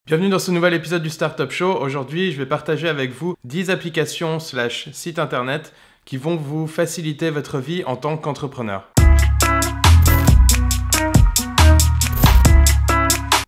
Bienvenue dans ce nouvel épisode du Startup Show. Aujourd'hui, je vais partager avec vous 10 applications / sites internet qui vont vous faciliter votre vie en tant qu'entrepreneur.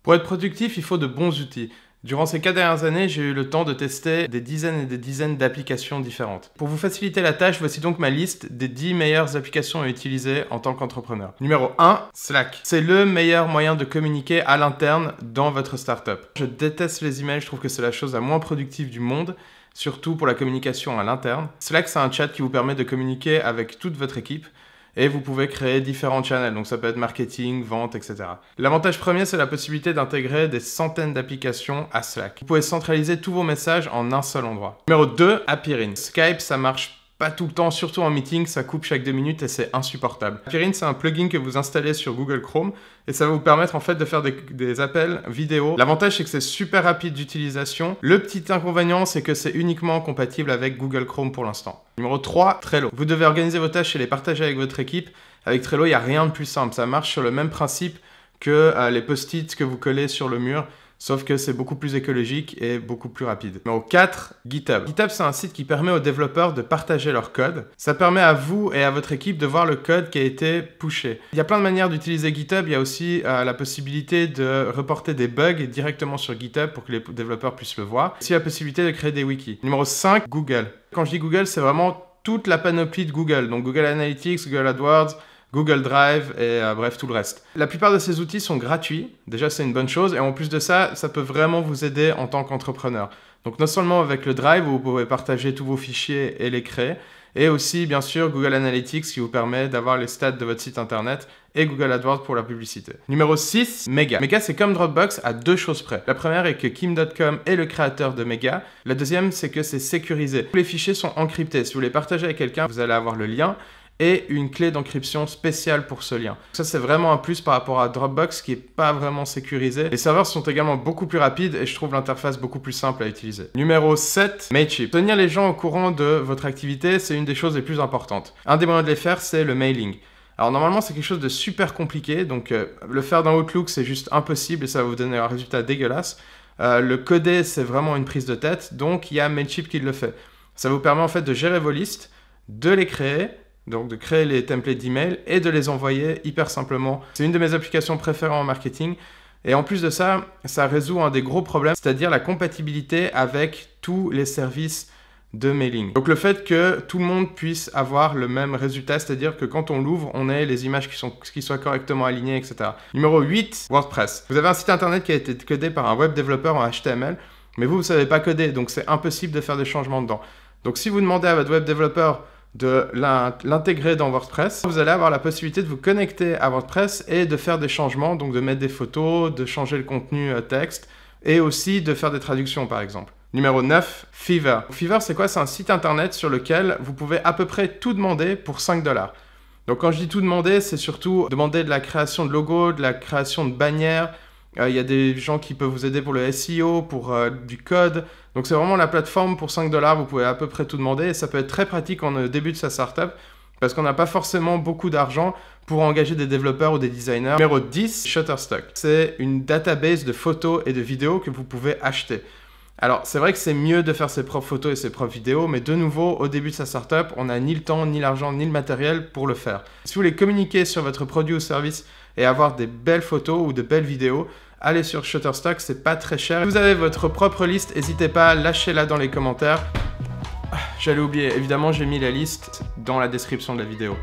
Pour être productif, il faut de bons outils. Durant ces 4 dernières années, j'ai eu le temps de tester des dizaines et des dizaines d'applications différentes. Pour vous faciliter la tâche, voici donc ma liste des 10 meilleures applications à utiliser en tant qu'entrepreneur. Numéro 1, Slack. C'est le meilleur moyen de communiquer à l'interne dans votre startup. Je déteste les emails, je trouve que c'est la chose la moins productive du monde, surtout pour la communication à l'interne. Slack, c'est un chat qui vous permet de communiquer avec toute votre équipe. Et vous pouvez créer différents channels, donc ça peut être marketing, vente, etc. L'avantage premier, c'est la possibilité d'intégrer des centaines d'applications à Slack. Vous pouvez centraliser tous vos messages en un seul endroit. Numéro 2, Appirin. Skype, ça marche pas tout le temps, surtout en meeting, ça coupe chaque 2 minutes et c'est insupportable. Appirin, c'est un plugin que vous installez sur Google Chrome et ça va vous permettre en fait de faire des appels vidéo. L'avantage, c'est que c'est super rapide d'utilisation. Le petit inconvénient, c'est que c'est uniquement compatible avec Google Chrome pour l'instant. Numéro 3, Trello. Vous devez organiser vos tâches et les partager avec votre équipe. Avec Trello, il n'y a rien de plus simple. Ça marche sur le même principe que les post-it que vous collez sur le mur. Sauf que c'est beaucoup plus écologique et beaucoup plus rapide. Numéro 4, GitHub. GitHub, c'est un site qui permet aux développeurs de partager leur code. Ça permet à vous et à votre équipe de voir le code qui a été pushé. Il y a plein de manières d'utiliser GitHub. Il y a aussi la possibilité de reporter des bugs directement sur GitHub pour que les développeurs puissent le voir. Il y a aussi la possibilité de créer des wikis. Numéro 5, Google. Quand je dis Google, c'est vraiment toute la panoplie de Google. Donc Google Analytics, Google AdWords, Google Drive et bref, tout le reste. La plupart de ces outils sont gratuits. Déjà, c'est une bonne chose. Et en plus de ça, ça peut vraiment vous aider en tant qu'entrepreneur. Donc, non seulement avec le Drive, où vous pouvez partager tous vos fichiers et les créer, et aussi, bien sûr, Google Analytics qui vous permet d'avoir les stats de votre site internet et Google AdWords pour la publicité. Numéro 6, Mega. Mega, c'est comme Dropbox à 2 choses près. La première est que Kim.com est le créateur de Mega. La deuxième, c'est que c'est sécurisé. Tous les fichiers sont encryptés. Si vous les partagez avec quelqu'un, vous allez avoir le lien et une clé d'encryption spéciale pour ce lien. Ça, c'est vraiment un plus par rapport à Dropbox qui n'est pas vraiment sécurisé. Les serveurs sont également beaucoup plus rapides et je trouve l'interface beaucoup plus simple à utiliser. Numéro 7, Mailchimp. Tenir les gens au courant de votre activité, c'est une des choses les plus importantes. Un des moyens de les faire, c'est le mailing. Alors normalement, c'est quelque chose de super compliqué, donc le faire dans Outlook, c'est juste impossible et ça va vous donner un résultat dégueulasse. Le coder, c'est vraiment une prise de tête, donc il y a Mailchimp qui le fait. Ça vous permet en fait de gérer vos listes, de les créer, donc de créer les templates d'email et de les envoyer hyper simplement. C'est une de mes applications préférées en marketing. Et en plus de ça, ça résout un des gros problèmes, c'est-à-dire la compatibilité avec tous les services de mailing. Donc le fait que tout le monde puisse avoir le même résultat, c'est-à-dire que quand on l'ouvre, on ait les images qui soient correctement alignées, etc. Numéro 8, WordPress. Vous avez un site internet qui a été codé par un web développeur en HTML, mais vous ne savez pas coder, donc c'est impossible de faire des changements dedans. Donc si vous demandez à votre web développeur de l'intégrer dans WordPress, vous allez avoir la possibilité de vous connecter à WordPress et de faire des changements, donc de mettre des photos, de changer le contenu texte et aussi de faire des traductions par exemple. Numéro 9, Fiverr. Fiverr, c'est quoi? C'est un site internet sur lequel vous pouvez à peu près tout demander pour 5 $. Donc quand je dis tout demander, c'est surtout demander de la création de logos, de la création de bannières. Il y a des gens qui peuvent vous aider pour le SEO, pour du code. Donc c'est vraiment la plateforme pour 5 $, vous pouvez à peu près tout demander. Et ça peut être très pratique en début de sa startup parce qu'on n'a pas forcément beaucoup d'argent pour engager des développeurs ou des designers. Numéro 10, Shutterstock. C'est une database de photos et de vidéos que vous pouvez acheter. Alors, c'est vrai que c'est mieux de faire ses propres photos et ses propres vidéos, mais de nouveau, au début de sa startup, on n'a ni le temps, ni l'argent, ni le matériel pour le faire. Si vous voulez communiquer sur votre produit ou service et avoir des belles photos ou de belles vidéos, allez sur Shutterstock, c'est pas très cher. Si vous avez votre propre liste, n'hésitez pas, lâchez-la dans les commentaires. J'allais oublier, évidemment, j'ai mis la liste dans la description de la vidéo.